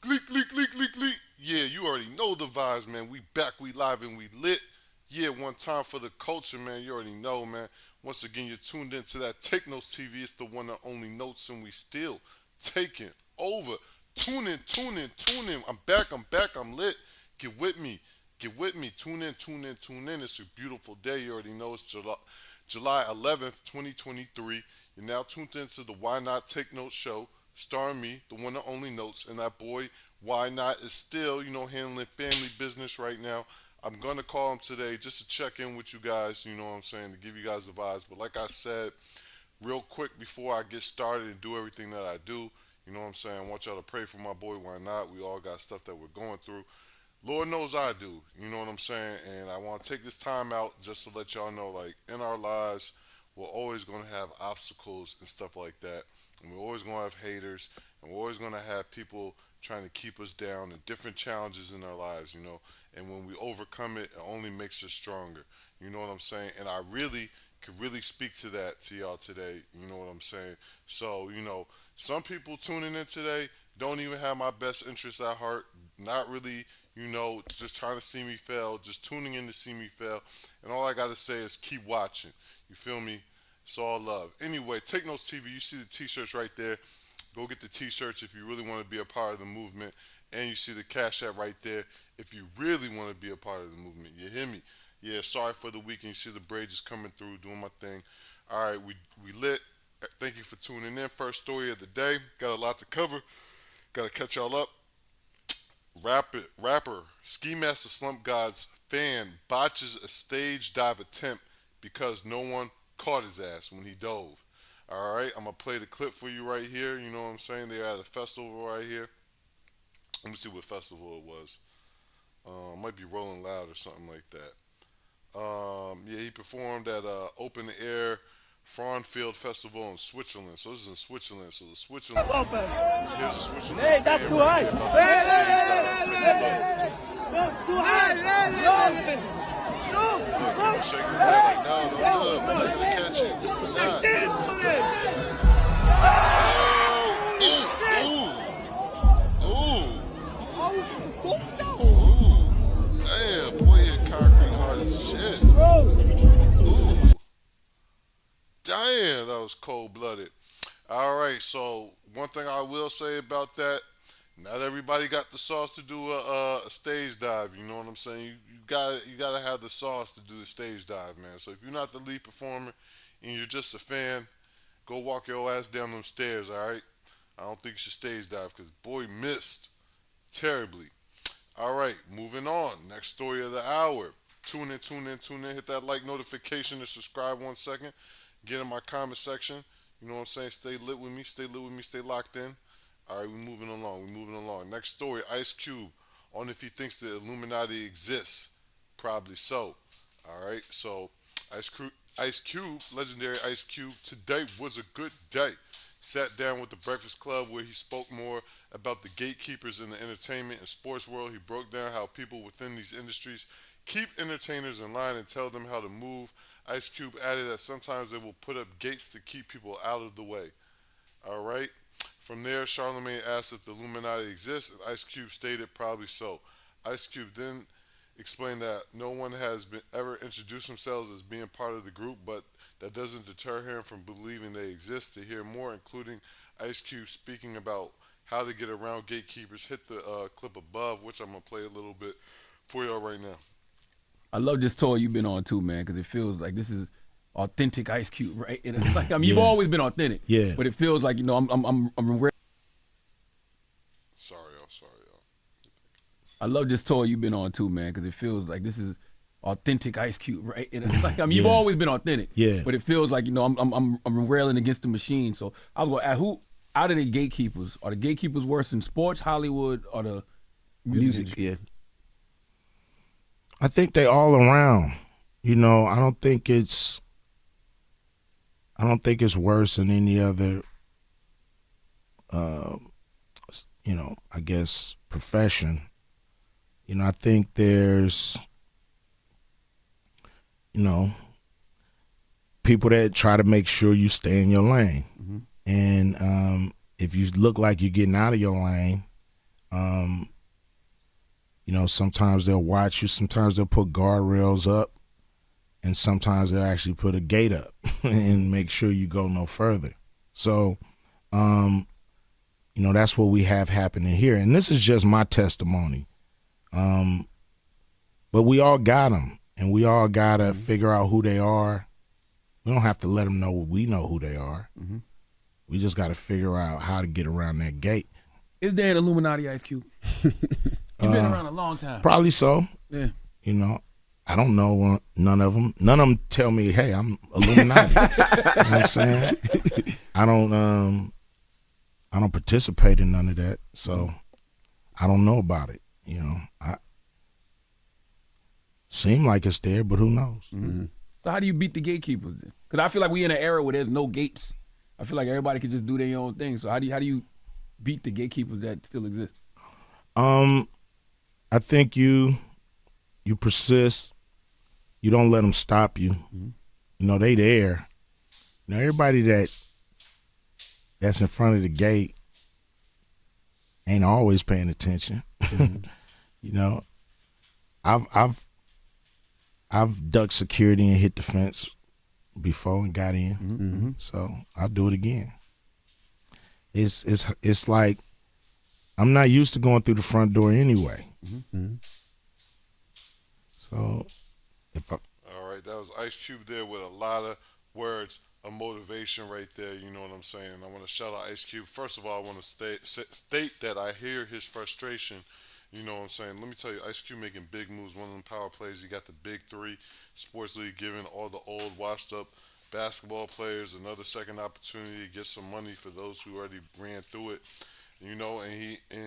Gleek, gleek, gleek, gleek, gleek. Yeah, you already know the vibes, man. We back, we live, and we lit. Yeah, one time for the culture, man. You already know, man. Once again, you're tuned into that Take Notes TV. It's the one and only notes, and we still taking over. Tune in. I'm back, I'm lit. Get with me. Get with me. Tune in. It's a beautiful day. You already know it's July 11th, 2023. You're now tuned into the Why Not Take Notes show, starring me, the one and only Notes, and that boy, Why Not, is still, handling family business right now. I'm going to call him today just to check in with you guys, you know what I'm saying, to give you guys the vibes. But like I said, real quick before I get started and do everything that I do, you know what I'm saying, I want y'all to pray for my boy, Why Not. We all got stuff that we're going through. Lord knows I do, you know what I'm saying? And I want to take this time out just to let y'all know, like, in our lives, we're always going to have obstacles and stuff like that. And we're always going to have haters. And we're always going to have people trying to keep us down and different challenges in our lives, you know. And when we overcome it, it only makes us stronger. You know what I'm saying? And I really could really speak to that to y'all today. You know what I'm saying? So, some people tuning in today don't even have my best interests at heart. Not really, just trying to see me fail, just tuning in to see me fail. And all I got to say is keep watching. You feel me? It's all love. Anyway, Take Notes TV, you see the t-shirts right there. Go get the t-shirts if you really want to be a part of the movement. And you see the Cash App right there if you really want to be a part of the movement. You hear me? Yeah, sorry for the weekend. You see the braid just coming through, doing my thing. All right, we lit. Thank you for tuning in. First story of the day. Got a lot to cover. Got to catch y'all up. Rapper Ski Master Slump God's fan botches a stage dive attempt because no one caught his ass when he dove. All right, I'm gonna play the clip for you right here. You know what I'm saying? They're at a festival right here. Let me see what festival it was. Might be Rolling Loud or something like that. Yeah, he performed at Open Air Frauenfeld Festival in Switzerland. So this is in Switzerland. So the Switzerland, here's a Switzerland Hey, that's fan too right high. here about to do a stage dive. Take a look. That's too high. Look, he's shaking his head like, no, don't do it. We're not gonna catch you. We're not. Ooh. Damn, boy, he hit concrete hard as shit. Ooh. Damn, that was cold blooded. All right, so one thing I will say about that, not everybody got the sauce to do a stage dive. You know what I'm saying? You gotta have the sauce to do the stage dive, man. So if you're not the lead performer and you're just a fan, go walk your ass down them stairs. All right. I don't think you should stage dive because boy missed terribly. All right, moving on. Next story of the hour. Tune in. Hit that like notification and subscribe 1 second. Get in my comment section. You know what I'm saying? Stay lit with me. Stay locked in. All right, we're moving along. Next story, Ice Cube on if he thinks the Illuminati exists. Probably so. All right, so Ice Cube, legendary Ice Cube, today was a good day. Sat down with the Breakfast Club where he spoke more about the gatekeepers in the entertainment and sports world. He broke down how people within these industries keep entertainers in line and tell them how to move. Ice Cube added that sometimes they will put up gates to keep people out of the way. All right. From there, Charlemagne asked if the Illuminati exists, and Ice Cube stated probably so. Ice Cube then explained that no one has been ever introduced themselves as being part of the group, but that doesn't deter him from believing they exist. To hear more, including Ice Cube speaking about how to get around gatekeepers, hit the clip above, which I'm gonna play a little bit for y'all right now. I love this tour you've been on too, man, because it feels like this is authentic Ice Cube, right? And it's like, I mean, you've always been authentic, Yeah. but it feels like I'm Sorry, y'all. I love this tour you've been on too, man, because it feels like this is authentic Ice Cube, right? And it's like, I mean, you've always been authentic, Yeah. but it feels like I'm railing against the machine. So I was going to ask, who out of the gatekeepers are the gatekeepers worse than sports, Hollywood, or the music industry? Yeah. I think they all around. I don't think it's worse than any other I guess profession. I think there's people that try to make sure you stay in your lane. Mm-hmm. And if you look like you're getting out of your lane, You know, sometimes they'll watch you. Sometimes they'll put guardrails up, and sometimes they'll actually put a gate up and make sure you go no further. So, you know, that's what we have happening here. And this is just my testimony. But we all got them, and we all got to figure out who they are. We don't have to let them know we know who they are. Mm-hmm. We just got to figure out how to get around that gate. Is there an Illuminati, Ice Cube? You've been around a long time. Probably so. Yeah. You know, I don't know none of them. None of them tell me, hey, I'm Illuminati. You know what I'm saying? I don't participate in none of that, so I don't know about it. You know, I seem like it's there, but who knows? Mm-hmm. So how do you beat the gatekeepers then? Because I feel like we in an era where there's no gates. I feel like everybody can just do their own thing. So how do you beat the gatekeepers that still exist? I think you persist. You don't let them stop you. Mm-hmm. You know, they there. You know, everybody that's in front of the gate ain't always paying attention. Mm-hmm. You know, I've ducked security and hit the fence before and got in. Mm-hmm. So I'll do it again. It's like I'm not used to going through the front door anyway. Mm-hmm. So all right, that was Ice Cube there with a lot of words of motivation right there. You know what I'm saying? I want to shout out Ice Cube. First of all, I want to state that I hear his frustration. You know what I'm saying? Let me tell you, Ice Cube making big moves. One of them power plays. He got the big three. Sports League giving all the old, washed up basketball players another second opportunity to get some money for those who already ran through it. You know, and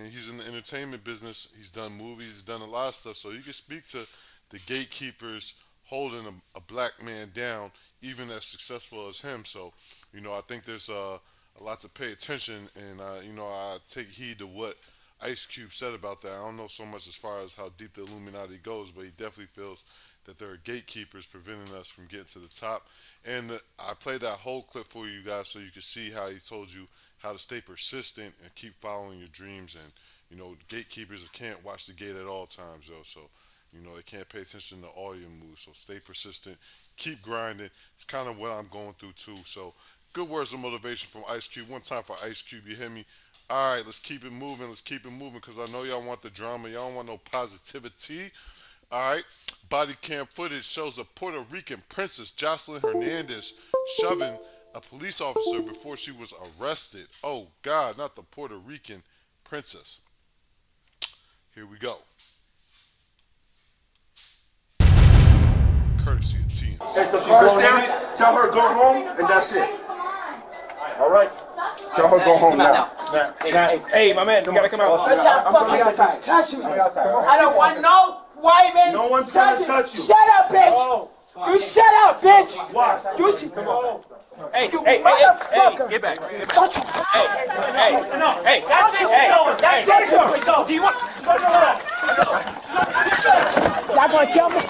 he's in the entertainment business. He's done movies. He's done a lot of stuff. So you can speak to the gatekeepers holding a black man down, even as successful as him. So, you know, I think there's a lot to pay attention, and you know, I take heed to what Ice Cube said about that. I don't know so much as far as how deep the Illuminati goes, but he definitely feels that there are gatekeepers preventing us from getting to the top. And I played that whole clip for you guys so you can see how he told you how to stay persistent and keep following your dreams. And, you know, gatekeepers can't watch the gate at all times, though. So, you know, they can't pay attention to all your moves. So stay persistent, keep grinding. It's kind of what I'm going through, too. So good words of motivation from Ice Cube. One time for Ice Cube, you hear me? All right, let's keep it moving. Let's keep it moving because I know y'all want the drama. Y'all don't want no positivity. All right. Body cam footage shows a Puerto Rican princess, Jocelyn Hernandez, shoving a police officer before she was arrested. Oh, God, not the Puerto Rican princess. Here we go. Courtesy of TNC. If the car's there, tell her go home, and that's it. All right? Tell her go home now. Hey, my man, you gotta come out. Touch me. I don't want no white man. No one's gonna touch you. Shut up, bitch. You shut up, bitch. Why? You come on. Hey, get back. Touch him. Hey, that's it. Do you want? Y'all gonna kill me?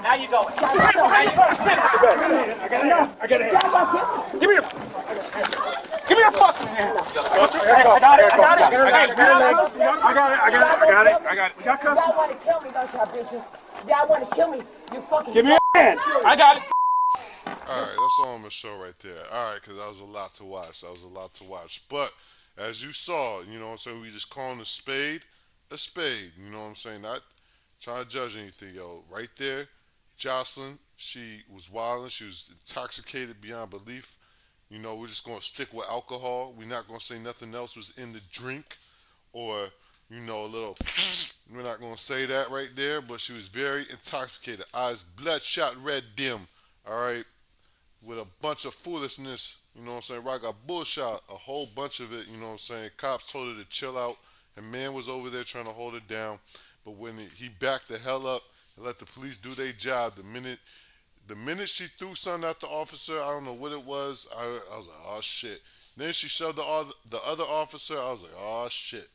Now you go. I got it. Give me your fucking hand. I got it. We got customs. Y'all want to kill me, don't y'all bitches? Y'all want to kill me? You fucking. Give me your hand. I got it. All right, that's all I'm going to show right there. All right, because that was a lot to watch. But as you saw, you know what I'm saying, we just calling a spade, you know what I'm saying? Not trying to judge anything, yo. Right there, Jocelyn, she was wilding. She was intoxicated beyond belief. You know, we're just going to stick with alcohol. We're not going to say nothing else was in the drink or, you know, a little, we're not going to say that right there, but she was very intoxicated. Eyes bloodshot red dim, all right, with a bunch of foolishness, you know what I'm saying? Rock got bullshit, a whole bunch of it, you know what I'm saying? Cops told her to chill out, and man was over there trying to hold her down, but when he backed the hell up and let the police do their job, the minute she threw something at the officer, I don't know what it was, I was like, oh shit. Then she shoved the other officer, I was like, oh shit.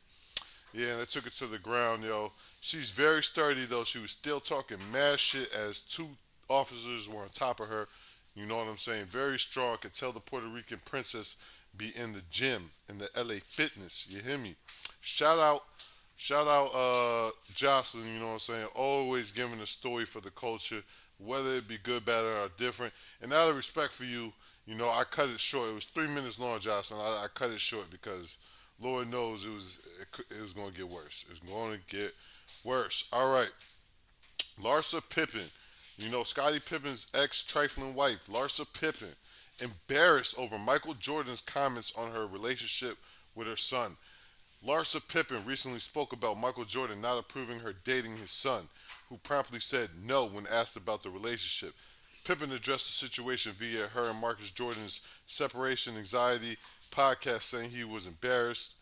Yeah, and they took her to the ground, yo. She's very sturdy, though. She was still talking mad shit as two officers were on top of her. You know what I'm saying? Very strong. Could tell the Puerto Rican princess be in the gym, in the LA Fitness. You hear me? Shout out, Jocelyn, you know what I'm saying? Always giving a story for the culture, whether it be good, bad, or different. And out of respect for you, you know, I cut it short. It was 3 minutes long, Jocelyn. I cut it short because Lord knows it was going to get worse. It's going to get worse. All right. Larsa Pippen. You know, Scottie Pippen's ex-trifling wife, Larsa Pippen, embarrassed over Michael Jordan's comments on her relationship with her son. Larsa Pippen recently spoke about Michael Jordan not approving her dating his son, who promptly said no when asked about the relationship. Pippen addressed the situation via her and Marcus Jordan's separation anxiety podcast, saying she was embarrassed.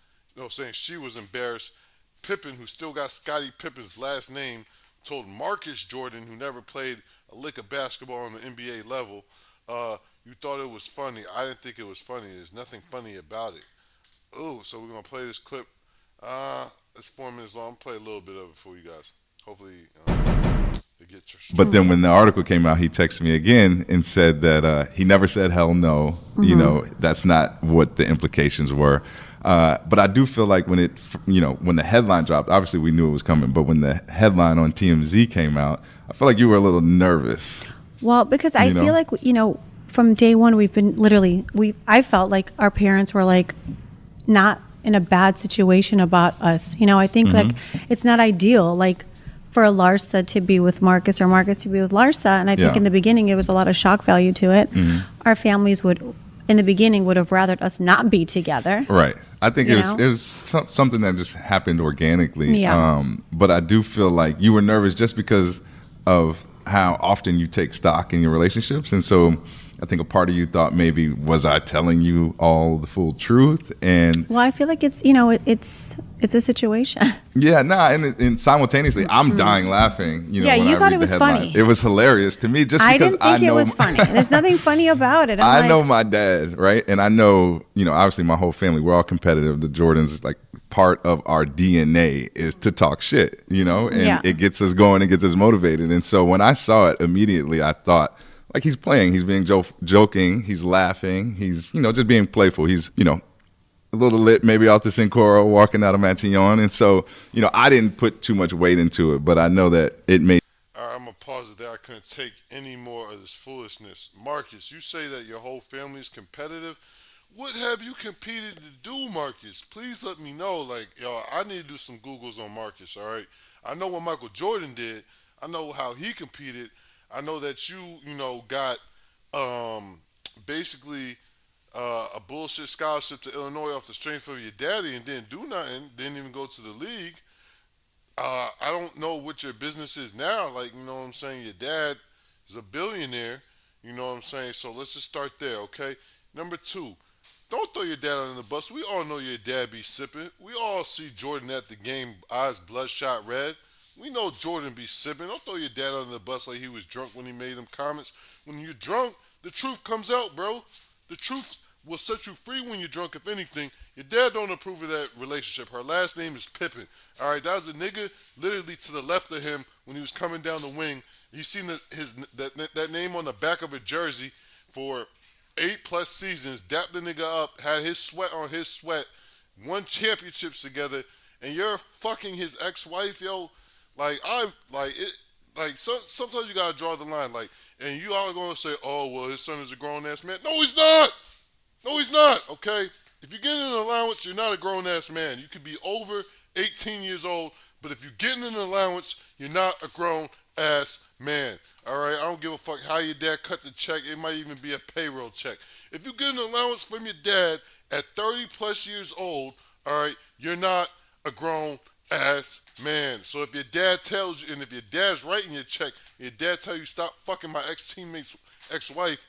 Pippen, who still got Scottie Pippen's last name, told Marcus Jordan, who never played a lick of basketball on the NBA level, you thought it was funny. I didn't think it was funny. There's nothing funny about it. Oh, so we're going to play this clip. It's 4 minutes long. I'm going to play a little bit of it for you guys. Hopefully, they get your story. But then when the article came out, he texted me again and said that he never said hell no. Mm-hmm. You know, that's not what the implications were. But I do feel like when the headline dropped, obviously we knew it was coming, but when the headline on TMZ came out, I feel like you were a little nervous. Well, because I feel like, from day one, we've been I felt like our parents were like not in a bad situation about us. I think like it's not ideal, like for Larsa to be with Marcus or Marcus to be with Larsa. And I think in the beginning, it was a lot of shock value to it. Our families would have rathered us not be together. Right. I think it was something that just happened organically. Yeah. But I do feel like you were nervous just because of how often you take stock in your relationships. And so I think a part of you thought maybe, was I telling you all the full truth? And well, I feel like it's a situation. Yeah, and simultaneously, I'm dying laughing. Yeah, when you I thought read it was the headline. funny. It was hilarious to me, just I because didn't think it was funny. There's nothing funny about it. I know my dad, right? And I know, obviously my whole family, we're all competitive. The Jordans, like, part of our DNA is to talk shit, and it gets us going, it gets us motivated. And so when I saw it immediately, I thought, like, he's playing, he's being joking, he's laughing, he's, just being playful. He's, a little lit, maybe out to Sincoro, walking out of Matignon. And so, I didn't put too much weight into it, but I know that it made. All right, I'm going to pause it there. I couldn't take any more of this foolishness. Marcus, you say that your whole family is competitive. What have you competed to do, Marcus? Please let me know. Like, I need to do some Googles on Marcus, all right? I know what Michael Jordan did. I know how he competed. I know that you got basically a bullshit scholarship to Illinois off the strength of your daddy and didn't do nothing, didn't even go to the league. I don't know what your business is now. Like, you know what I'm saying? Your dad is a billionaire. You know what I'm saying? So let's just start there, okay? Number two, don't throw your dad under the bus. We all know your dad be sipping. We all see Jordan at the game, eyes bloodshot red. We know Jordan be sipping. Don't throw your dad under the bus like he was drunk when he made them comments. When you're drunk, the truth comes out, bro. The truth will set you free when you're drunk, if anything. Your dad don't approve of that relationship. Her last name is Pippen. All right, that was a nigga literally to the left of him when he was coming down the wing. You seen that name on the back of a jersey for 8+ seasons. Dapped the nigga up, had his sweat on his sweat, won championships together, and you're fucking his ex-wife, yo. Sometimes you gotta draw the line, like, and you all are gonna say, oh, well, his son is a grown-ass man. No, he's not. No, he's not, okay? If you're getting an allowance, you're not a grown-ass man. You could be over 18 years old, but if you're getting an allowance, you're not a grown-ass man, all right? I don't give a fuck how your dad cut the check. It might even be a payroll check. If you get an allowance from your dad at 30+ years old, all right, you're not a grown-ass man. So if your dad tells you, and if your dad's writing your check, your dad tell you stop fucking my ex-teammate's ex-wife,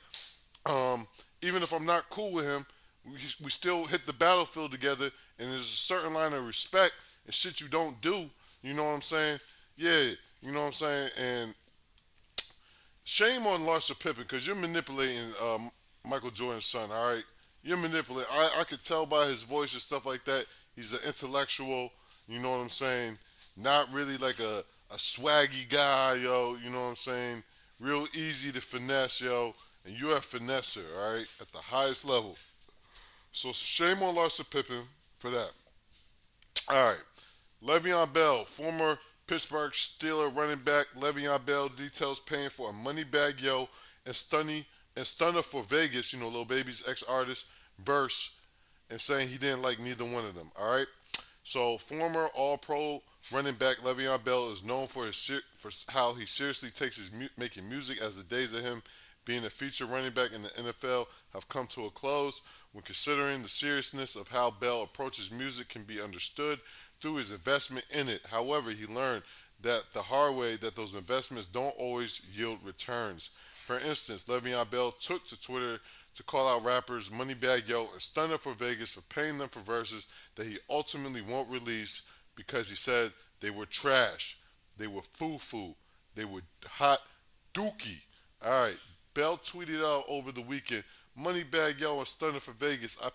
even if I'm not cool with him, we still hit the battlefield together, and there's a certain line of respect and shit you don't do. You know what I'm saying? Yeah, you know what I'm saying? And shame on Larsa Pippen, because you're manipulating Michael Jordan's son, all right? You're manipulating. I could tell by his voice and stuff like that. He's an intellectual, you know what I'm saying? Not really like a swaggy guy, yo, you know what I'm saying? Real easy to finesse, yo. And you're a finesser, all right, at the highest level. So shame on Larsa Pippen for that. All right. Le'Veon Bell, former Pittsburgh Steeler running back. Le'Veon Bell details paying for a money bag yo and stunner for Vegas, Lil Baby's ex-artist, verse, and saying he didn't like neither one of them. All right. So former All-Pro running back Le'Veon Bell is known for for how he seriously takes his making music, as the days of him being a featured running back in the NFL have come to a close. When considering the seriousness of how Bell approaches music can be understood through his investment in it. However, he learned that the hard way that those investments don't always yield returns. For instance, Le'Veon Bell took to Twitter to call out rappers Moneybagg Yo and Stunner for Vegas for paying them for verses that he ultimately won't release because he said they were trash, they were foo-foo, they were hot dookie. All right, Bell tweeted out over the weekend, Moneybagg Yo and Stunner for Vegas, I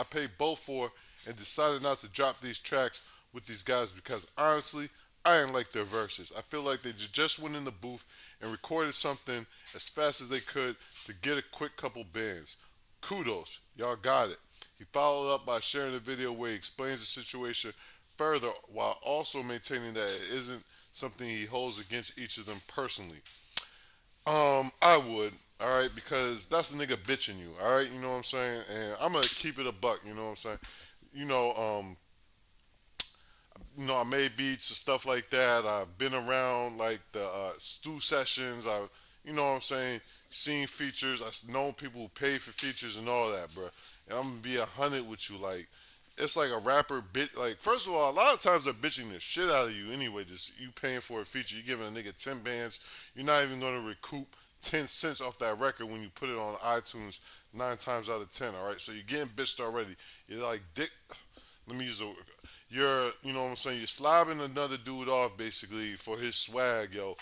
paid both for and decided not to drop these tracks with these guys because honestly, I didn't like their verses. I feel like they just went in the booth and recorded something as fast as they could to get a quick couple bands. Kudos, y'all got it. He followed up by sharing a video where he explains the situation further while also maintaining that it isn't something he holds against each of them personally. I would, all right, because that's a nigga bitching you, all right, you know what I'm saying? And I'm gonna keep it a buck, you know what I'm saying? You know, I made beats and stuff like that. I've been around like the stew sessions. You know what I'm saying, seen features. I've known people who pay for features and all that, bro. And I'm gonna be 100 with you, like. It's like a rapper bitch. Like, first of all, a lot of times they're bitching the shit out of you anyway. Just you paying for a feature, you giving a nigga 10 bands. You're not even gonna recoup 10 cents off that record when you put it on iTunes 9 times out of 10. All right, so you're getting bitched already. You're like dick. Let me use a. You know what I'm saying. You're slobbing another dude off basically for his swag, yo.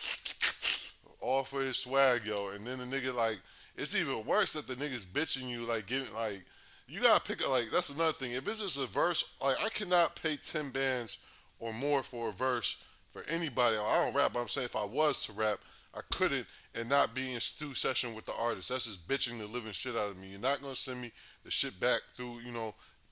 All for his swag, yo. And then the nigga like, it's even worse that the nigga's bitching you, like giving like. You gotta pick a, like, that's another thing. If it's just a verse, like, I cannot pay 10 bands or more for a verse for anybody. I don't rap, but I'm saying if I was to rap, I couldn't and not be in stew session with the artist. That's just bitching the living shit out of me. You're not gonna send me the shit back through,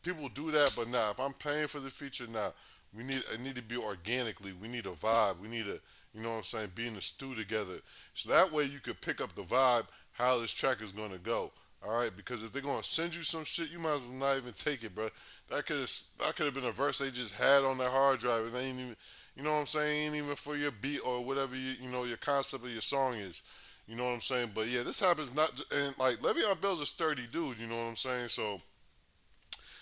people do that, but nah, if I'm paying for the feature, nah. It need to be organically. We need a vibe. We need a, you know what I'm saying, be in the stew together. So that way you could pick up the vibe, how this track is gonna go. All right, because if they're gonna send you some shit, you might as well not even take it, bro. That could have been a verse they just had on their hard drive, and they ain't even, you know what I'm saying, ain't even for your beat or whatever your concept of your song is. You know what I'm saying? But yeah, this happens not, and like Le'Veon Bell's a sturdy dude. You know what I'm saying? So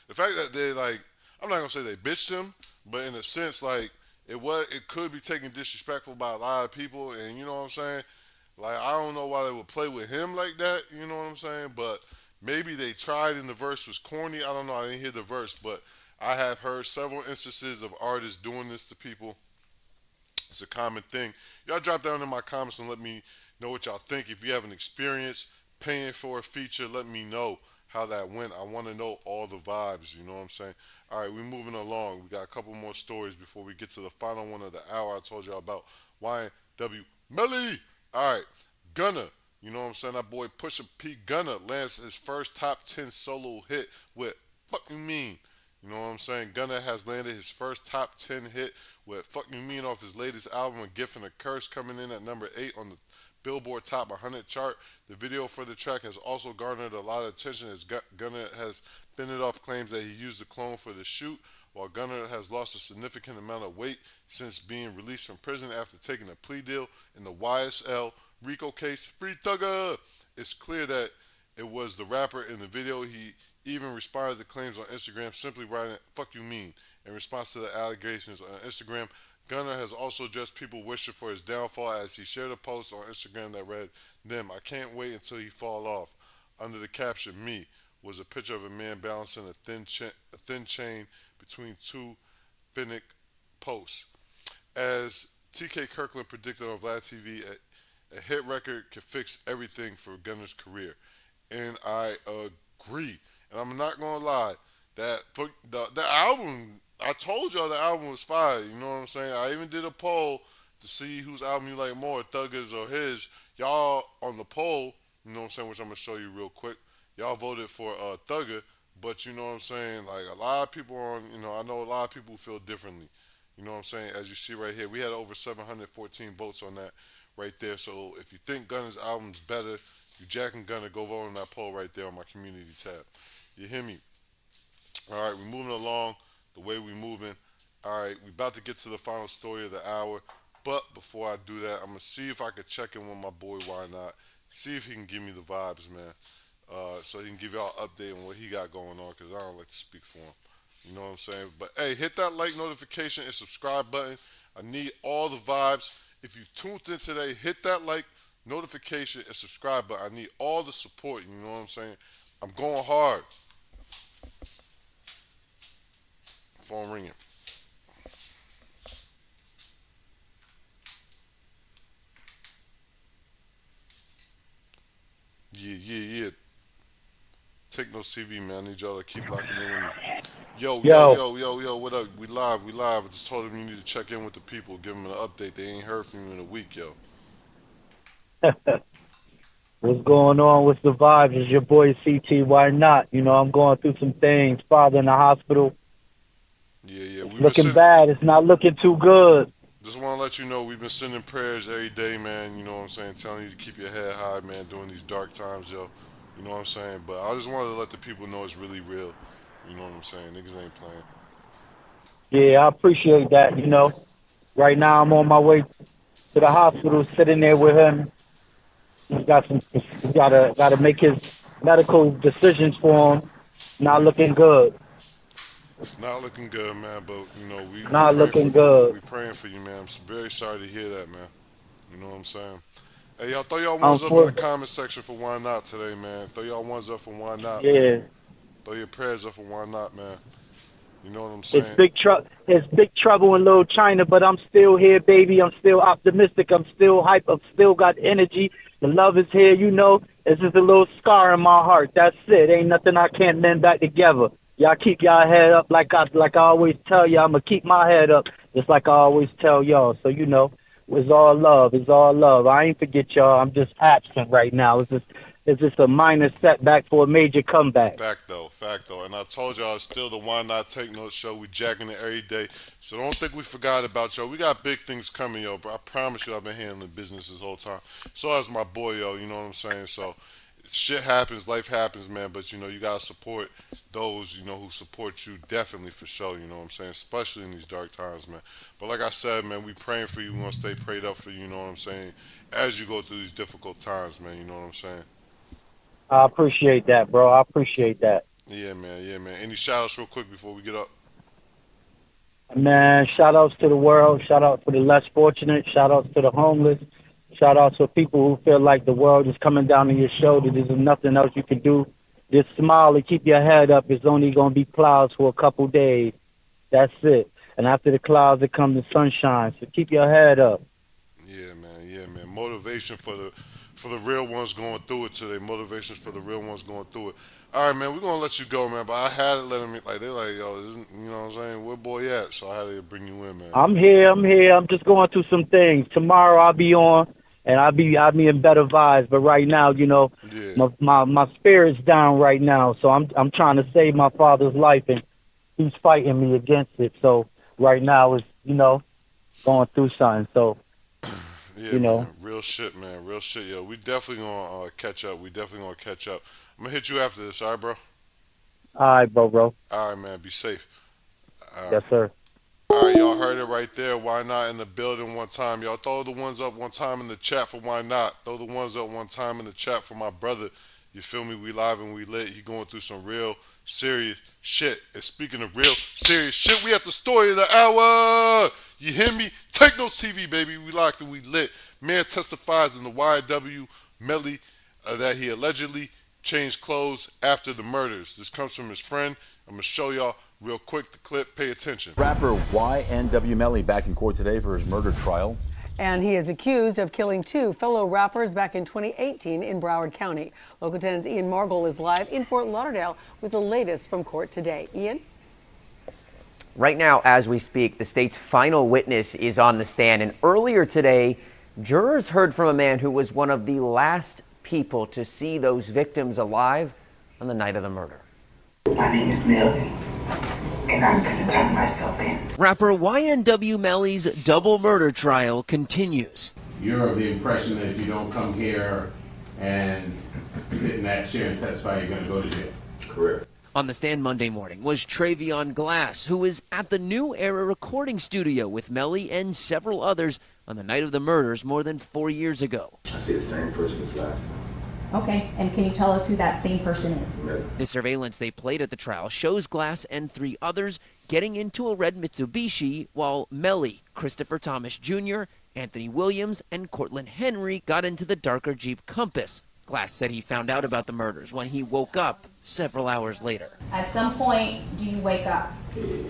the fact that they like, I'm not gonna say they bitched him, but in a sense, like it could be taken disrespectful by a lot of people, and you know what I'm saying. Like, I don't know why they would play with him like that, you know what I'm saying? But maybe they tried and the verse was corny. I don't know. I didn't hear the verse, but I have heard several instances of artists doing this to people. It's a common thing. Y'all drop down in my comments and let me know what y'all think. If you have an experience paying for a feature, let me know how that went. I want to know all the vibes, you know what I'm saying? All right, we're moving along. We got a couple more stories before we get to the final one of the hour I told y'all about. YNW Melly. All right, Gunna, you know what I'm saying? That boy Pusha P. Gunna lands his first top 10 solo hit with Fuck You Mean. You know what I'm saying? Gunna has landed his first top 10 hit with Fuck You Mean off his latest album, A Gift and a Curse, coming in at number 8 on the Billboard Top 100 chart. The video for the track has also garnered a lot of attention as Gunna has fended off claims that he used a clone for the shoot, while Gunna has lost a significant amount of weight since being released from prison after taking a plea deal in the YSL RICO case. Free Thugger! It's clear that it was the rapper in the video. He even responded to claims on Instagram, simply writing, Fuck You Mean, in response to the allegations on Instagram. Gunna has also addressed people wishing for his downfall as he shared a post on Instagram that read, I can't wait until he fall off. Under the caption, me, was a picture of a man balancing a thin chain between two Finnick posts. As TK Kirkland predicted on vladtv, a hit record can fix everything for Gunna's career. And I agree. And I'm not going to lie, that the album, I told y'all the album was fire. You know what I'm saying? I even did a poll to see whose album you like more, Thugger's or his. Y'all on the poll, you know what I'm saying, which I'm going to show you real quick. Y'all voted for Thugger, But you know what I'm saying? Like a lot of people I know a lot of people feel differently. You know what I'm saying? As you see right here, we had over 714 votes on that right there. So if you think Gunna's album's better, you Jack and Gunna, go vote on that poll right there on my community tab. You hear me? All right, we're moving along the way we're moving. All right, we're about to get to the final story of the hour. But before I do that, I'm going to see if I can check in with my boy, Why Not? See if he can give me the vibes, man. So he can give y'all an update on what he got going on, because I don't like to speak for him. You know what I'm saying? But hey, hit that like, notification, and subscribe button. I need all the vibes. If you tuned in today, hit that like, notification, and subscribe button. I need all the support. You know what I'm saying? I'm going hard. Phone ringing. Yeah. Take no TV, man. I need y'all to keep locking in with me. Yo, what up? We live. I just told them you need to check in with the people, give them an update. They ain't heard from you in a week, yo. What's going on? What's the vibes? It's your boy CT. Why not? You know, I'm going through some things. Father in the hospital. Yeah. It's looking bad. It's not looking too good. Just want to let you know we've been sending prayers every day, man. You know what I'm saying? Telling you to keep your head high, man, during these dark times, yo. You know what I'm saying? But I just wanted to let the people know it's really real. You know what I'm saying? Niggas ain't playing. Yeah, I appreciate that. You know, right now I'm on my way to the hospital, sitting there with him. He's gotta make his medical decisions for him. Not looking good. It's not looking good, man. But you know we Not looking good. We praying for you, man. I'm very sorry to hear that, man. You know what I'm saying? Hey, y'all, throw y'all ones up in the comment section for Why Not today, man. Throw y'all ones up for Why Not, yeah. man. Throw your prayers up for Why Not, man. You know what I'm saying? It's big trouble in Little China, but I'm still here, baby. I'm still optimistic. I'm still hype. I've still got energy. The love is here, you know. It's just a little scar in my heart. That's it. Ain't nothing I can't mend back together. Y'all keep y'all head up like I always tell y'all. I'm going to keep my head up just like I always tell y'all. So, you know, it's all love. It's all love. I ain't forget y'all. I'm just absent right now. It's just a minor setback for a major comeback. Fact though. And I told y'all it's still the Why Not Take Notes show. We jacking it every day. So don't think we forgot about y'all. We got big things coming, yo. But I promise you I've been handling business this whole time. So has my boy, yo. You know what I'm saying? So shit happens, life happens, man. But, you know, you got to support those, you know, who support you definitely for sure. You know what I'm saying? Especially in these dark times, man. But like I said, man, we praying for you. We want to stay prayed up for you, you know what I'm saying? As you go through these difficult times, man. You know what I'm saying? I appreciate that, bro. I appreciate that. Yeah, man. Any shout-outs real quick before we get up? Man, shout-outs to the world. Shout-outs to the less fortunate. Shout-outs to the homeless. Shout-outs to people who feel like the world is coming down on your shoulders. There's nothing else you can do. Just smile and keep your head up. It's only going to be clouds for a couple days. That's it. And after the clouds, it comes the sunshine. So keep your head up. Yeah, man. Motivation for the real ones going through it today. Motivations for the real ones going through it. All right, man, we're going to let you go, man. But I had to let them, like, they're like, yo, you know what I'm saying? Where boy at? So I had to bring you in, man. I'm here. I'm just going through some things. Tomorrow I'll be on, and I'll be in better vibes. But right now, you know, my spirit's down right now. So I'm trying to save my father's life, and he's fighting me against it. So right now is, you know, going through something. So, yeah, you know. Man. Real shit, man. Real shit, yo. We definitely going to catch up. I'm going to hit you after this, all right, bro? All right, bro. All right, man. Be safe. Yes, sir. All right, y'all heard it right there. Why Not in the building one time. Y'all throw the ones up one time in the chat for Why Not. Throw the ones up one time in the chat for my brother. You feel me? We live and we lit. He going through some real serious shit. And speaking of real serious shit, we at the story of the hour. You hear me? Take Notes TV, baby. We locked and we lit. Man testifies in the YNW Melly that he allegedly changed clothes after the murders. This comes from his friend. I'm going to show y'all real quick the clip. Pay attention. Rapper YNW Melly back in court today for his murder trial. And he is accused of killing two fellow rappers back in 2018 in Broward County. Local 10's Ian Margol is live in Fort Lauderdale with the latest from court today. Ian? Right now, as we speak, the state's final witness is on the stand. And earlier today, jurors heard from a man who was one of the last people to see those victims alive on the night of the murder. My name is Melly, and I'm gonna turn myself in. Rapper YNW Melly's double murder trial continues. You're of the impression that if you don't come here and sit in that chair and testify, you're going to go to jail. Correct. On the stand Monday morning was Travion Glass, who was at the New Era recording studio with Melly and several others on the night of the murders more than 4 years ago. I see the same person as last time. Okay, and can you tell us who that same person is? The surveillance they played at the trial shows Glass and 3 others getting into a red Mitsubishi while Melly, Christopher Thomas Jr., Anthony Williams, and Cortland Henry got into the darker Jeep Compass. Glass said he found out about the murders when he woke up several hours later. At some point, do you wake up?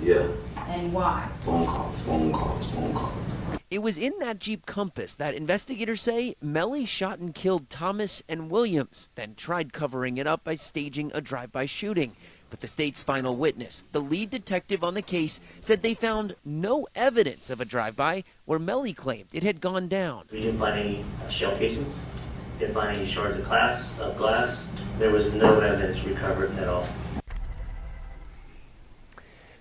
Yeah. And why? Phone calls. It was in that Jeep Compass that investigators say Melly shot and killed Thomas and Williams, then tried covering it up by staging a drive-by shooting. But the state's final witness, the lead detective on the case, said they found no evidence of a drive-by where Melly claimed it had gone down. We didn't find any shell casings, didn't find any shards of glass. There was no evidence recovered at all.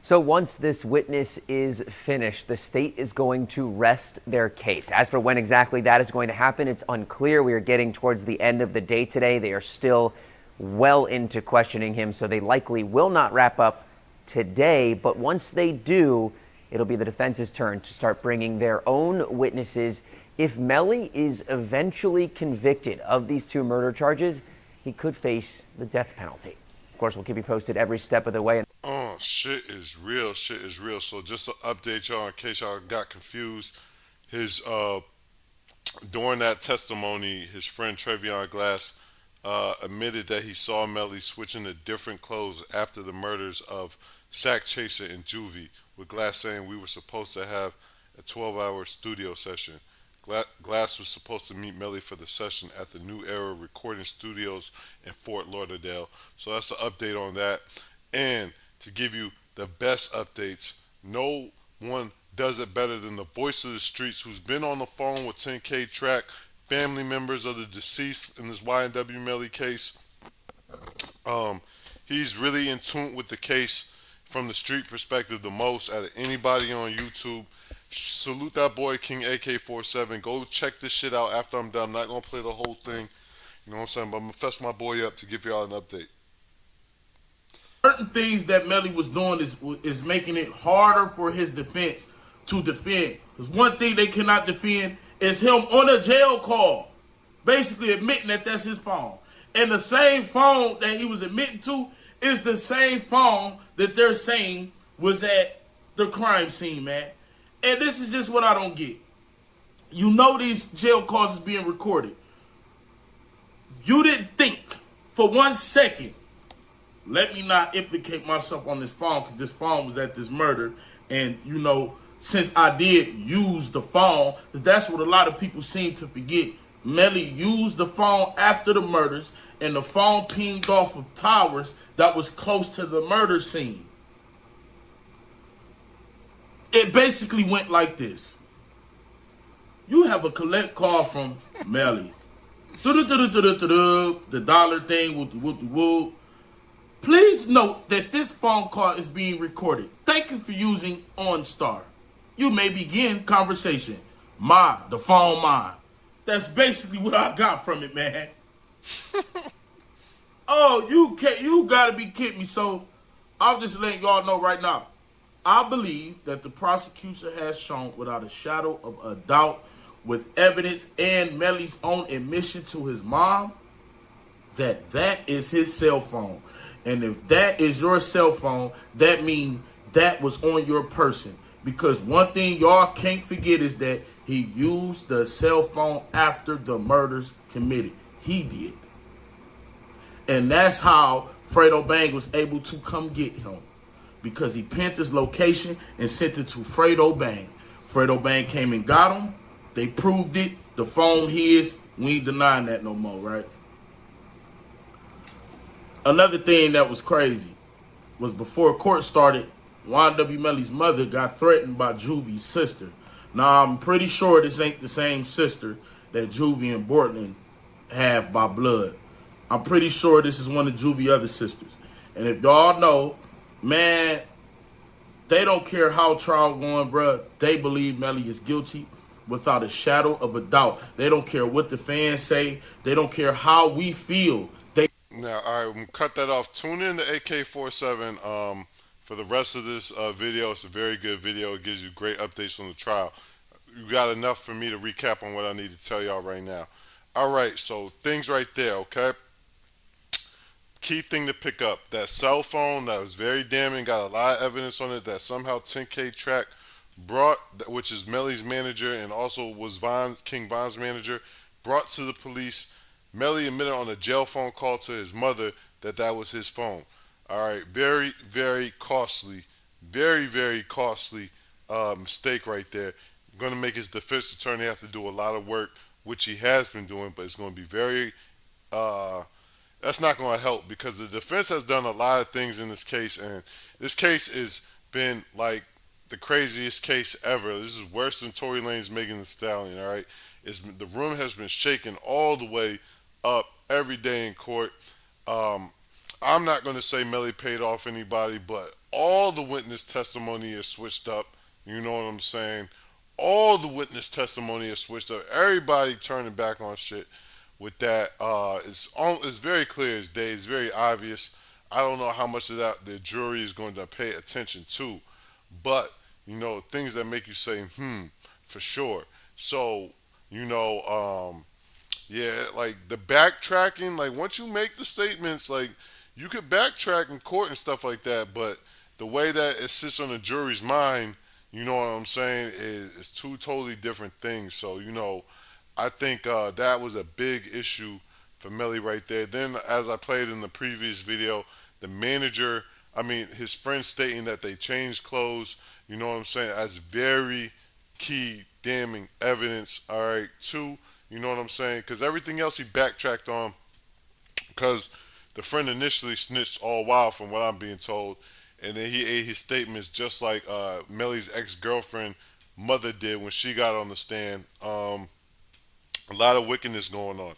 So once this witness is finished, the state is going to rest their case. As for when exactly that is going to happen, it's unclear. We are getting towards the end of the day today. They are still well into questioning him, so they likely will not wrap up today. But once they do, it'll be the defense's turn to start bringing their own witnesses. If Melly is eventually convicted of these 2 murder charges, he could face the death penalty. Of course, we'll keep you posted every step of the way. Oh, shit is real. So just to update y'all in case y'all got confused, during that testimony, his friend Travion Glass admitted that he saw Melly switching to different clothes after the murders of Sack Chaser and Juvie, with Glass saying we were supposed to have a 12-hour studio session. Glass was supposed to meet Melly for the session at the New Era recording studios in Fort Lauderdale. So that's an update on that. And to give you the best updates, no one does it better than the voice of the streets, who's been on the phone with 10K Track, family members of the deceased in this YNW Melly case. He's really in tune with the case from the street perspective the most out of anybody on YouTube. Salute that boy King AK-47. Go check this shit out after I'm done. I'm not gonna play the whole thing, you know what I'm saying, but I'm gonna fess my boy up to give y'all an update. Certain things that Melly was doing is making it harder for his defense to defend. Because one thing they cannot defend is him on a jail call, basically admitting that that's his phone. And the same phone that he was admitting to is the same phone that they're saying was at the crime scene, man. And this is just what I don't get. You know these jail calls is being recorded. You didn't think for 1 second, let me not implicate myself on this phone because this phone was at this murder. And, you know, since I did use the phone, that's what a lot of people seem to forget. Melly used the phone after the murders, and the phone pinged off of towers that was close to the murder scene. It basically went like this. You have a collect call from Melly. The dollar thing with the whoop. Please note that this phone call is being recorded. Thank you for using OnStar. You may begin conversation. The phone mine. That's basically what I got from it, man. Oh, you gotta be kidding me. So I'm just letting y'all know right now. I believe that the prosecution has shown without a shadow of a doubt, with evidence and Melly's own admission to his mom, that that is his cell phone. And if that is your cell phone, that means that was on your person. Because one thing y'all can't forget is that he used the cell phone after the murders committed. He did. And that's how Fredo Bang was able to come get him. Because he pinned his location and sent it to Fredo Bang. Fredo Bang came and got him. They proved it. The phone his. We ain't denying that no more, right? Another thing that was crazy was before court started, YNW Melly's mother got threatened by Juvie's sister. Now, I'm pretty sure this ain't the same sister that Juvie and Bortman have by blood. I'm pretty sure this is one of Juvie's other sisters. And if y'all know, man, they don't care how trial going, bruh. They believe Melly is guilty without a shadow of a doubt. They don't care what the fans say. They don't care how we feel. Now, all right, I'm gonna cut that off. Tune in to AK-47 for the rest of this video. It's a very good video. It gives you great updates on the trial. You got enough for me to recap on what I need to tell y'all right now. All right, so things right there, okay? Key thing to pick up, that cell phone that was very damning, got a lot of evidence on it that somehow 10K Track brought, which is Melly's manager and also was King Von's manager, brought to the police. Melly admitted on a jail phone call to his mother that that was his phone. All right, very, very costly, very costly mistake right there. Going to make his defense attorney have to do a lot of work, which he has been doing, but it's going to be very, that's not going to help because the defense has done a lot of things in this case, and this case has been like the craziest case ever. This is worse than Tory Lanez Megan Thee Stallion, all right? The room has been shaken all the way up every day in court. I'm not going to say Melly paid off anybody, but all the witness testimony is switched up. You know what I'm saying? All the witness testimony is switched up. Everybody turning back on shit with that. It's very clear as day. It's very obvious. I don't know how much of that the jury is going to pay attention to, but you know, things that make you say, for sure. So, you know, yeah, like the backtracking, like once you make the statements, like you could backtrack in court and stuff like that, but the way that it sits on the jury's mind, you know what I'm saying, is two totally different things. So, you know, I think that was a big issue for Melly right there. Then, as I played in the previous video, the manager, his friend stating that they changed clothes, you know what I'm saying, as very key damning evidence, all right, too, you know what I'm saying, because everything else he backtracked on, because the friend initially snitched all while from what I'm being told, and then he ate his statements just like Melly's ex-girlfriend mother did when she got on the stand. A lot of wickedness going on.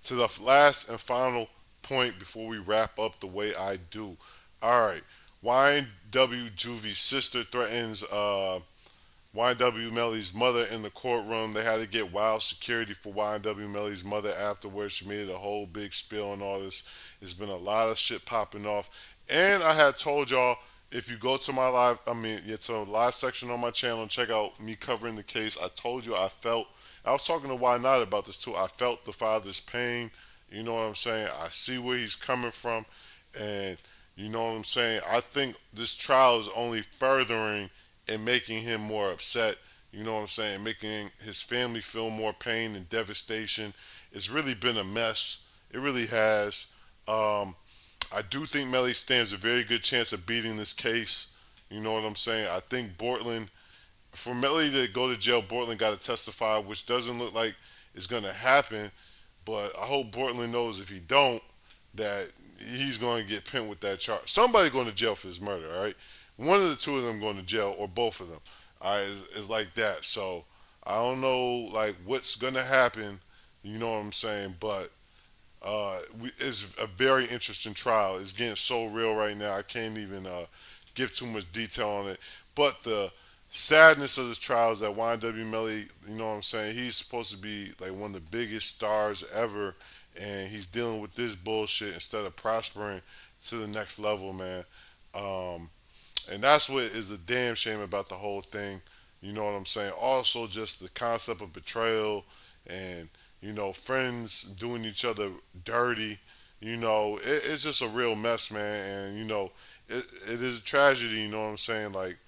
To the last and final point before we wrap up the way I do. All right, YNW Juvy's sister threatens YNW Melly's mother in the courtroom. They had to get wild security for YNW Melly's mother afterwards. She made it a whole big spill and all this. There's been a lot of shit popping off. And I had told y'all, if you go to my live, to the live section on my channel and check out me covering the case, I told you I was talking to Why Not about this too. I felt the father's pain. You know what I'm saying? I see where he's coming from. And you know what I'm saying? I think this trial is only furthering and making him more upset. You know what I'm saying? Making his family feel more pain and devastation. It's really been a mess. It really has. I do think Melly stands a very good chance of beating this case. You know what I'm saying? I think Bortland, for Melly to go to jail, Bortland got to testify, which doesn't look like it's going to happen. But I hope Bortland knows if he don't, that he's going to get pinned with that charge. Somebody going to jail for his murder, all right? One of the two of them going to jail, or both of them. All right, it's like that. So I don't know, like, what's going to happen. You know what I'm saying? But it's a very interesting trial. It's getting so real right now. I can't even give too much detail on it. But the sadness of this trial is that YNW Melly, you know what I'm saying, he's supposed to be like one of the biggest stars ever, and he's dealing with this bullshit instead of prospering to the next level, man. And that's what is a damn shame about the whole thing. You know what I'm saying? Also, just the concept of betrayal and, you know, friends doing each other dirty. You know, it's just a real mess, man. And, you know, it is a tragedy, you know what I'm saying? Like,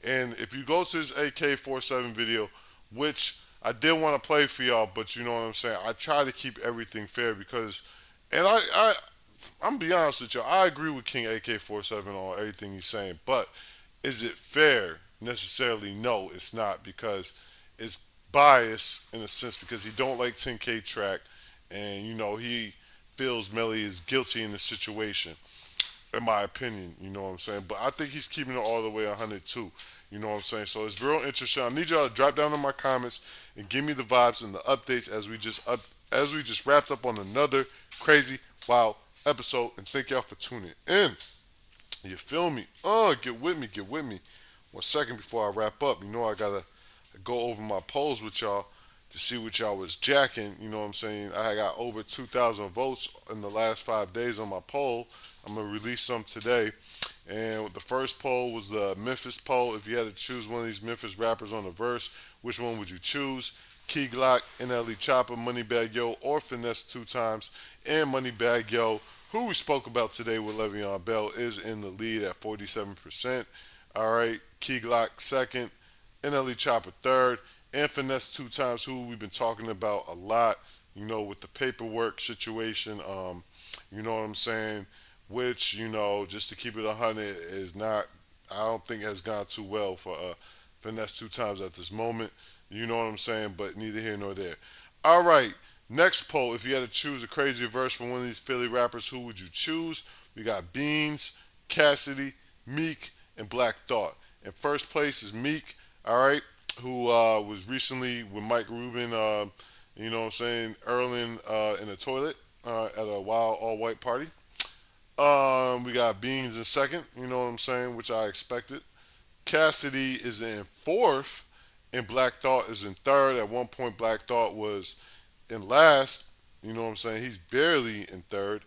and if you go to this AK-47 video, which I did want to play for y'all, but you know what I'm saying? I try to keep everything fair because, and I'm gonna be honest with you, I agree with King AK-47 on everything he's saying, but is it fair? Necessarily, no, it's not, because it's biased in a sense because he don't like 10K Track, and you know he feels Melly is guilty in the situation, in my opinion. You know what I'm saying? But I think he's keeping it all the way 100 too. You know what I'm saying? So it's real interesting. I need y'all to drop down in my comments and give me the vibes and the updates as we just wrapped up on another crazy, wild episode. And thank y'all for tuning in. You feel me? Get with me, get with me. 1 second before I wrap up. You know I gotta go over my polls with y'all to see what y'all was jacking. You know what I'm saying? I got over 2,000 votes in the last 5 days on my poll. I'm gonna release some today. And the first poll was the Memphis poll. If you had to choose one of these Memphis rappers on the verse, which one would you choose? Key Glock, NLE Chopper, Moneybag Yo, or Finesse 2 times, and Moneybag Yo, who we spoke about today with Le'Veon Bell, is in the lead at 47%. All right, Key Glock second, NLE Chopper third, and Finesse 2 times, who we've been talking about a lot, you know, with the paperwork situation. You know what I'm saying? Which, you know, just to keep it 100, is not, I don't think has gone too well for Finesse 2 times at this moment. You know what I'm saying? But neither here nor there. All right, next poll. If you had to choose a crazy verse from one of these Philly rappers, who would you choose? We got Beans, Cassidy, Meek, and Black Thought. In first place is Meek, all right, who was recently with Mike Rubin, you know what I'm saying, Erling in the toilet at a wild all-white party. We got Beans in second, you know what I'm saying, which I expected. Cassidy is in fourth, and Black Thought is in third. At one point, Black Thought was in last, you know what I'm saying. He's barely in third,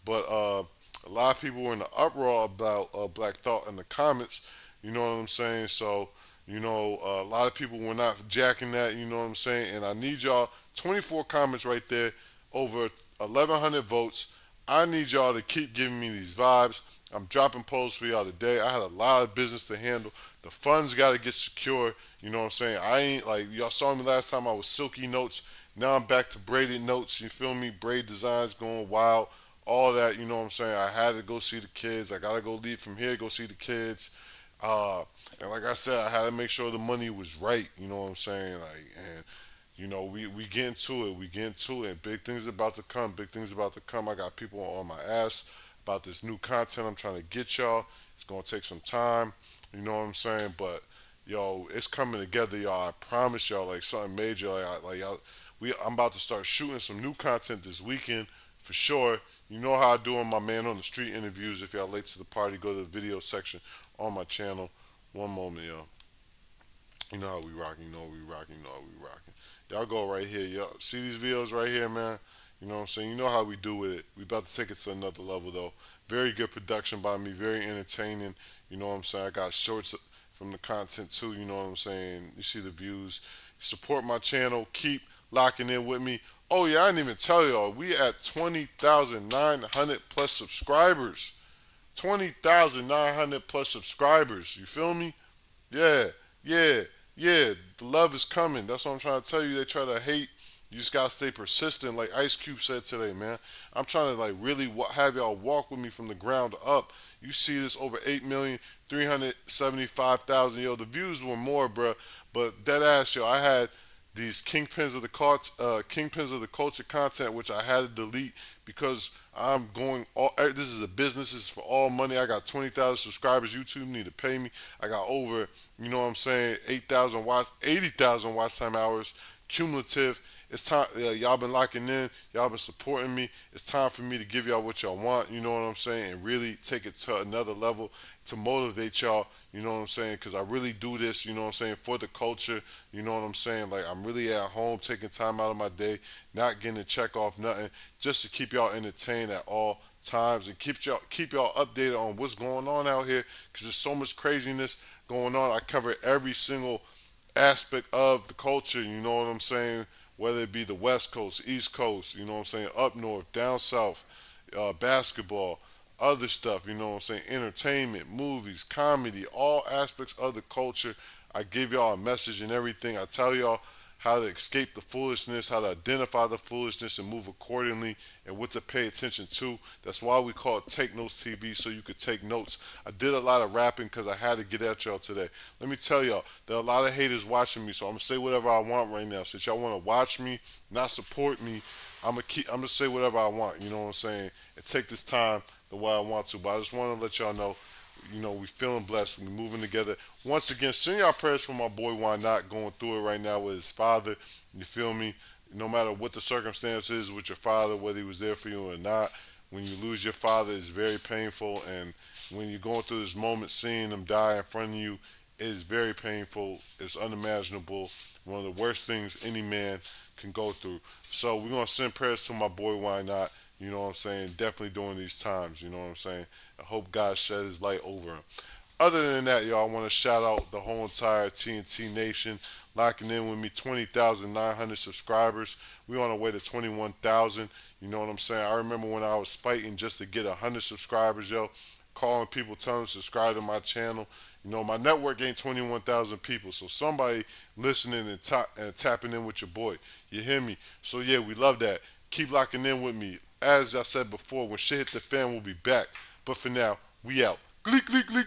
but a lot of people were in the uproar about Black Thought in the comments, you know what I'm saying. So, you know, a lot of people were not jacking that, you know what I'm saying. And I need y'all, 24 comments right there, over 1,100 votes. I need y'all to keep giving me these vibes. I'm dropping polls for y'all today. I had a lot of business to handle. The funds got to get secure. You know what I'm saying? I ain't like, y'all saw me last time I was silky notes. Now I'm back to braided notes. You feel me? Braid designs going wild. All that, you know what I'm saying? I had to go see the kids. I got to go leave from here, go see the kids. And like I said, I had to make sure the money was right. You know what I'm saying? Like, and you know, we get into it. We get into it. Big things about to come. Big things about to come. I got people on my ass about this new content I'm trying to get y'all. It's gonna take some time. You know what I'm saying? But yo, it's coming together, y'all. I promise y'all, like something major. Like y'all, I'm about to start shooting some new content this weekend for sure. You know how I do on my Man on the Street interviews. If y'all late to the party, go to the video section on my channel. One moment, yo. You know how we rocking. You know how we rocking. You know how we rocking. Y'all go right here. Y'all see these videos right here, man. You know what I'm saying? You know how we do with it. We about to take it to another level, though. Very good production by me. Very entertaining. You know what I'm saying? I got shorts from the content, too. You know what I'm saying? You see the views. Support my channel. Keep locking in with me. Oh, yeah, I didn't even tell y'all. We at 20,900 plus subscribers. 20,900 plus subscribers. You feel me? Yeah. The love is coming. That's what I'm trying to tell you. They try to hate. You just gotta stay persistent, like Ice Cube said today, man. I'm trying to like really have y'all walk with me from the ground up. You see this over 8,375,000. Yo, the views were more, bruh. But dead ass, yo, I had these kingpins of the culture content, which I had to delete because I'm going all. This is a business. This is for all money. I got 20,000 subscribers. YouTube need to pay me. I got over, you know what I'm saying, 80,000 watch time hours cumulative. It's time. Y'all been locking in. Y'all been supporting me. It's time for me to give y'all what y'all want. You know what I'm saying, and really take it to another level to motivate y'all. You know what I'm saying? Because I really do this, you know what I'm saying, for the culture. You know what I'm saying? Like, I'm really at home, taking time out of my day, not getting a check off nothing, just to keep y'all entertained at all times and keep y'all updated on what's going on out here, because there's so much craziness going on. I cover every single aspect of the culture, you know what I'm saying? Whether it be the West Coast, East Coast, you know what I'm saying, up north, down south, basketball, other stuff, you know what I'm saying, entertainment, movies, comedy, all aspects of the culture. I give y'all a message and everything. I tell y'all how to escape the foolishness, how to identify the foolishness and move accordingly, and what to pay attention to. That's why we call it Take Notes TV, so you could take notes. I did a lot of rapping because I had to get at y'all today. Let me tell y'all, there are a lot of haters watching me, so I'm gonna say whatever I want right now. Since y'all want to watch me, not support me, I'm gonna say whatever I want. You know what I'm saying? And take this time the way I want to. But I just want to let y'all know, you know, we feeling blessed. We moving together. Once again, send y'all prayers for my boy YNW going through it right now with his father. You feel me? No matter what the circumstances with your father, whether he was there for you or not, when you lose your father, it's very painful, and when you're going through this moment, seeing him die in front of you is very painful. It's unimaginable. One of the worst things any man can go through. So we're gonna send prayers to my boy. Why not? You know what I'm saying? Definitely during these times. You know what I'm saying? I hope God shed His light over him. Other than that, y'all, I want to shout out the whole entire TNT Nation locking in with me. 20,900 subscribers. We on our way to 21,000. You know what I'm saying? I remember when I was fighting just to get 100 subscribers, yo, calling people, telling them to subscribe to my channel. You know, my network ain't 21,000 people, so somebody listening and tapping in with your boy. You hear me? So yeah, we love that. Keep locking in with me. As I said before, when shit hit the fan, we'll be back. But for now, we out. Gleek, gleek, gleek.